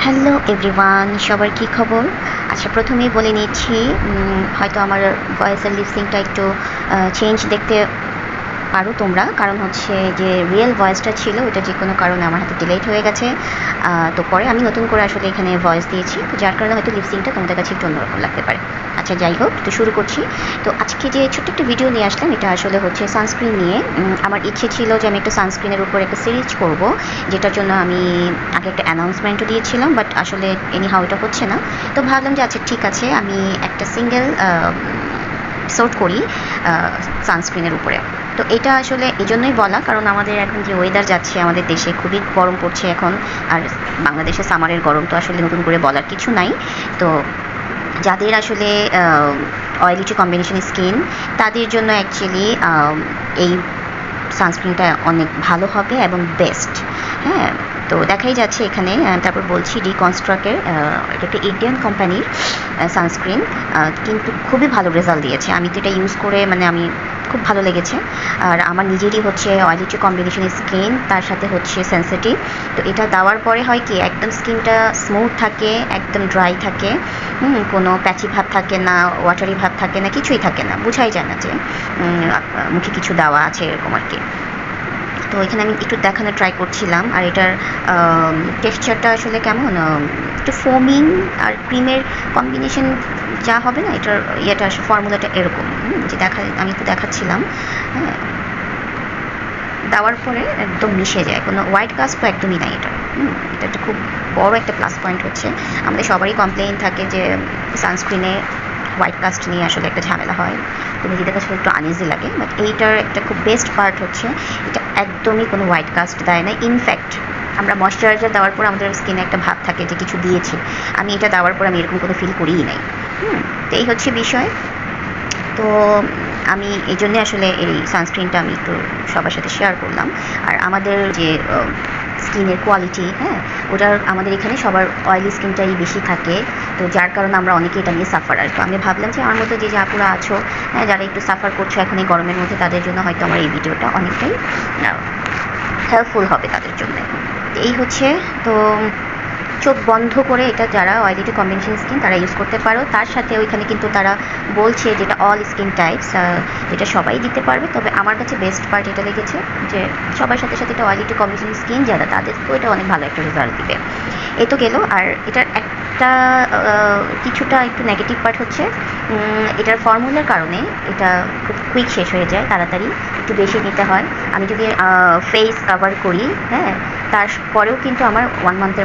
Hello everyone, সবার কী খবর? আচ্ছা, প্রথমেই বলে নিচ্ছি, হয়তো আমার ভয়েসের লিপসিংটা একটু চেঞ্জ দেখতে পারো তোমরা, কারণ হচ্ছে যে রিয়েল ভয়েসটা ছিল ওটা যে কোনো কারণে আমার হাতে ডিলেট হয়ে গেছে। তো পরে আমি নতুন করে আসলে এখানে ভয়েস দিয়েছি, তো যার কারণে হয়তো লিপসিংটা তোমাদের কাছে একটু অন্যরকম লাগতে পারে। আচ্ছা, যাই হোক, তো শুরু করছি। তো আজকে যে ছোট্ট একটা ভিডিও নিয়ে আসলাম, এটা আসলে হচ্ছে সানস্ক্রিন নিয়ে। আমার ইচ্ছে ছিল যে আমি একটা সানস্ক্রিনের উপর একটা সিরিজ করব, যেটার জন্য আমি আগে একটা অ্যানাউন্সমেন্টও দিয়েছিলাম, বাট আসলে এনিহাউ এটা হচ্ছে না। তো ভাবলাম যে আচ্ছা ঠিক আছে, আমি একটা সিঙ্গেল এপিসোড করি সানস্ক্রিনের উপরে। তো এটা আসলে এই জন্যই বলা, কারণ আমাদের এখন যে ওয়েদার যাচ্ছে, আমাদের দেশে খুবই গরম পড়ছে এখন। আর বাংলাদেশে সামারের গরম তো আসলে নতুন করে বলার কিছু নাই। তো যাদের আসলে অয়েলি টু কম্বিনেশন স্কিন, তাদের জন্য অ্যাকচুয়ালি এই সানস্ক্রিনটা অনেক ভালো হবে এবং বেস্ট। হ্যাঁ, তো দেখাই যাচ্ছে এখানে। তারপর বলছি ডিকনস্ট্রাকের, এটা একটা ইন্ডিয়ান কোম্পানির সানস্ক্রিন, কিন্তু খুবই ভালো রেজাল্ট দিয়েছে। আমি তো এটা ইউজ করে আমি খুব ভালো লেগেছে। আর আমার নিজেরই হচ্ছে অয়েলি টু কম্বিনেশন স্কিন, তার সাথে হচ্ছে সেন্সিটিভ। তো এটা দেওয়ার পরে হয় কি, একদম স্কিনটা স্মুথ থাকে, একদম ড্রাই থাকে, কোনো প্যাচি ভাব থাকে না, ওয়াটারি ভাব থাকে না, কিছুই থাকে না, বোঝাই যায় না যে মুখে কিছু দেওয়া আছে এরকম আর কি। তো এখানে আমি একটু দেখানোর ট্রাই করছিলাম। আর এটার টেক্সচারটা আসলে কেমন, একটু ফোমিং আর ক্রিমের কম্বিনেশন যা হবে না, এটার ইয়েটা ফর্মুলাটা এরকম, যে আমি একটু দেখাচ্ছিলাম। হ্যাঁ, দেওয়ার পরে একদম মিশে যায়, কোনো হোয়াইট কাস্ট তো একদমই নাই এটা। এটা একটা খুব বড় একটা প্লাস পয়েন্ট হচ্ছে। আমাদের সবারই কমপ্লেইন থাকে যে সানস্ক্রিনে হোয়াইট কাস্ট নিয়ে আসলে একটা ঝামেলা হয়, তো নিজেদের কাছে একটু আনইজি লাগে। বাট এইটার একটা খুব বেস্ট পার্ট হচ্ছে এটা একদমই কোনো হোয়াইট কাস্ট দেয় না। ইনফ্যাক্ট আমরা ময়শ্চারাইজার দেওয়ার পর আমাদের স্কিনে একটা ভাব থাকে যে কিছু দিয়েছে, আমি এটা দেওয়ার পর আমি এরকম কোনো ফিল করিই নাই। তো এই হচ্ছে বিষয়। তো আমি এই জন্যে আসলে এই সানস্ক্রিনটা আমি একটু সবার সাথে শেয়ার করলাম। আর আমাদের যে স্কিনের কোয়ালিটি, হ্যাঁ, ওটার আমাদের এখানে সবার অয়েলি স্কিনটাই বেশি থাকে, তো যার কারণে আমরা অনেকে এটা নিয়ে সাফার। আর তো আমি ভাবলাম যে আমার মতো যে আপুরা আছো, হ্যাঁ, যারা একটু সাফার করছো এখন এই গরমের মধ্যে, তাদের জন্য হয়তো আমার এই ভিডিওটা অনেকটাই হেল্পফুল হবে তাদের জন্য। এই হচ্ছে। তো চোখ বন্ধ করে এটা যারা অয়েলি টু কম্বিনেশন স্কিন, তারা ইউজ করতে পারো। তার সাথে ওইখানে কিন্তু তারা বলছে যেটা অল স্কিন টাইপস, এটা সবাই দিতে পারবে। তবে আমার কাছে বেস্ট পার্ট এটা লেগেছে যে সবার সাথে সাথে এটা অয়েলি টু কম্বিনেশন স্কিন যারা, তাদেরকেও এটা অনেক ভালো একটা রেজাল্ট দিবে। এই তো গেল। আর এটার একটা কিছুটা একটু নেগেটিভ পার্ট হচ্ছে এটার ফর্মুলার কারণে এটা খুব কুইক শেষ হয়ে যায়, তাড়াতাড়ি একটু বেশি নিতে হয়। আমি যদি ফেস কভার করি, হ্যাঁ, তারপরেও কিন্তু আমার 1 মান্থের